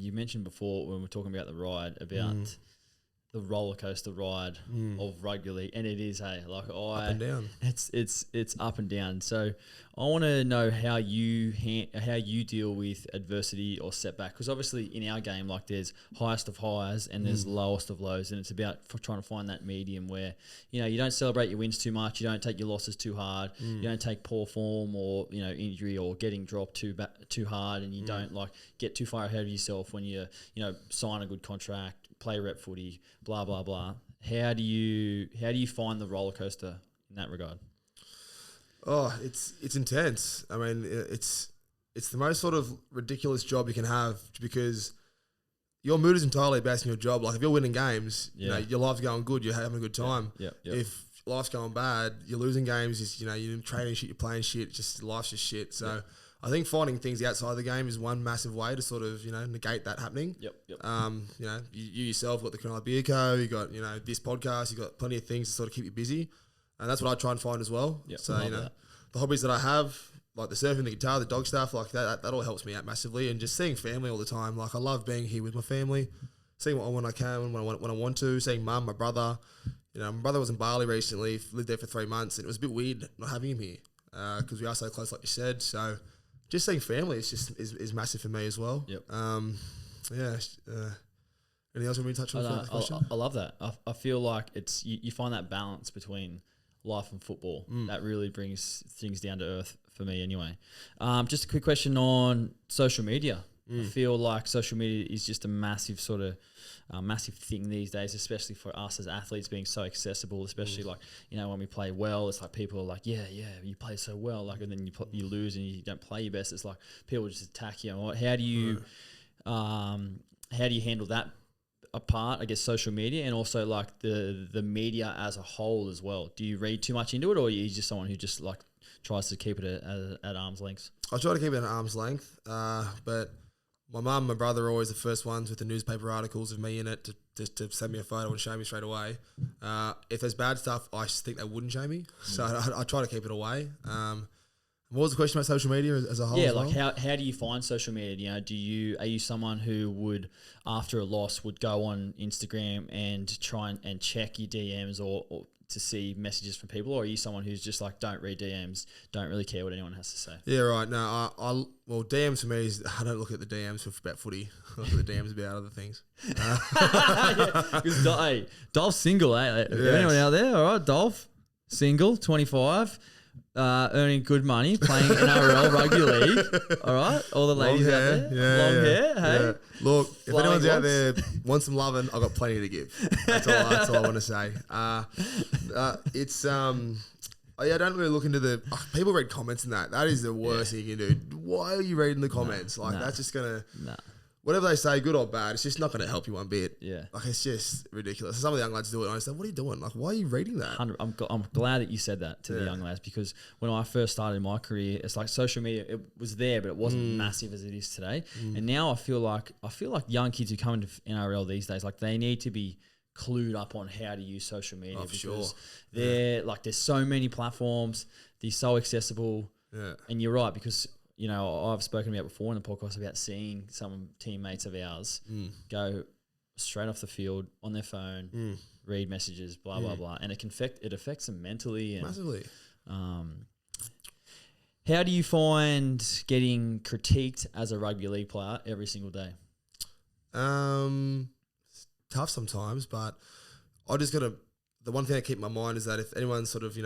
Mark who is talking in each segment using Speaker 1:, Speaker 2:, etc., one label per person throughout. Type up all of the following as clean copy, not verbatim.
Speaker 1: you mentioned before when we were talking about the ride about the roller coaster ride of rugby league, and it is up
Speaker 2: and down.
Speaker 1: It's up and down. So I want to know how you deal with adversity or setback, because obviously in our game, like, there's highest of highs and there's lowest of lows, and it's about trying to find that medium where you don't celebrate your wins too much, you don't take your losses too hard, you don't take poor form or injury or getting dropped too hard, and you don't get too far ahead of yourself when you sign a good contract, play rep footy, blah blah blah. How do you find the roller coaster in that regard?
Speaker 2: Oh, it's intense. I mean, it's the most sort of ridiculous job you can have, because your mood is entirely based on your job. Like, if you're winning games, your life's going good, you're having a good time.
Speaker 1: Yeah.
Speaker 2: If life's going bad, you're losing games, you're training shit, you're playing shit, life's just shit. So I think finding things outside the game is one massive way to sort of, negate that happening.
Speaker 1: Yep.
Speaker 2: You yourself got the Canal Beer Co, you got, this podcast, you got plenty of things to sort of keep you busy. And that's what I try and find as well.
Speaker 1: Yep.
Speaker 2: So, the hobbies that I have, like the surfing, the guitar, the dog stuff, like that all helps me out massively. And just seeing family all the time. Like, I love being here with my family, seeing what I want, I can, when I want to, seeing mum, my brother. My brother was in Bali recently, lived there for 3 months, and it was a bit weird not having him here because we are so close, like you said. So just seeing family is massive for me as well.
Speaker 1: Yep.
Speaker 2: Anything else you want me to touch on for that question?
Speaker 1: I love that. I feel like it's you find that balance between life and football. That really brings things down to earth for me anyway. Just a quick question on social media. I feel like social media is just a massive sort of massive thing these days, especially for us as athletes, being so accessible, especially like, when we play well, it's like people are like, yeah, you play so well, like, and then you lose and you don't play your best. It's like people just attack you. How do you handle that apart, I guess, social media, and also like the media as a whole as well? Do you read too much into it, or are you just someone who just like tries to keep it at arm's length?
Speaker 2: I try to keep it at arm's length, but my mum and my brother are always the first ones with the newspaper articles of me in it to send me a photo and show me straight away. If there's bad stuff, I just think they wouldn't show me, so I try to keep it away. What was the question about social media as a whole?
Speaker 1: Yeah, like how do you find social media? Are you someone who would, after a loss, would go on Instagram and try and check your DMs or to see messages from people, or are you someone who's just like, don't read DMs, don't really care what anyone has to say?
Speaker 2: Yeah, right. No, well, DMs for me is, I don't look at the DMs for about footy. I look at the DMs about other things.
Speaker 1: Because Dolph's single, eh? Yes. Anyone out there? All right, Dolph, single, 25. Earning good money, playing Nrl Rugby League. All right, all the ladies out there, long hair. Hey,
Speaker 2: yeah. Look, if anyone's out there
Speaker 1: locks.
Speaker 2: wants some loving, I've got plenty to give. That's all I want to say. It's I don't really look into the people read comments and that. That is the worst thing you can do. Why are you reading the comments? That's just gonna. Whatever they say, good or bad, it's just not going to help you one bit. Yeah. Like, it's just ridiculous. Some of the young lads do it, and I say, what are you doing? Like, why are you reading that?
Speaker 1: I'm glad that you said that to the young lads, because when I first started my career, it's like social media, it was there, but it wasn't massive as it is today. And now I feel like young kids who come into NRL these days, like, they need to be clued up on how to use social media, because they're like, there's so many platforms, they're so accessible. Yeah. And you're right, because I've spoken about before in the podcast about seeing some teammates of ours go straight off the field on their phone, read messages, blah, blah, blah. And it affects them mentally. And, massively. How do you find getting critiqued as a rugby league player every single day?
Speaker 2: It's tough sometimes, but I just got to, the one thing I keep in my mind is that if anyone's sort of,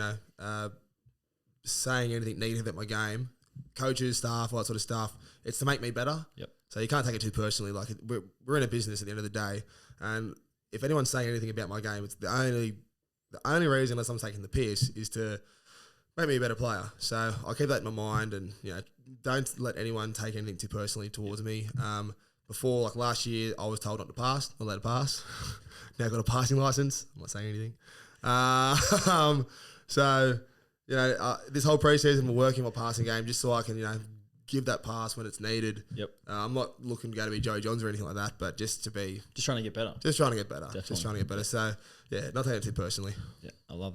Speaker 2: saying anything negative about my game, coaches, staff, all that sort of stuff, it's to make me better. Yep. So you can't take it too personally. Like, we're in a business at the end of the day, and if anyone's saying anything about my game, it's the only reason, unless I'm taking the piss, is to make me a better player. So I keep that in my mind, and don't let anyone take anything too personally towards me. Before, like last year, I was told not to pass, not allowed to pass. Now I've got a passing license. I'm not saying anything. So. This whole preseason we're working on my passing game just so I can, give that pass when it's needed. Yep. I'm not looking to go to be Joey Johns or anything like that, but just trying to get better. Just trying to get better. Definitely. Just trying to get better. So, not taking it too personally. Yeah, I love that.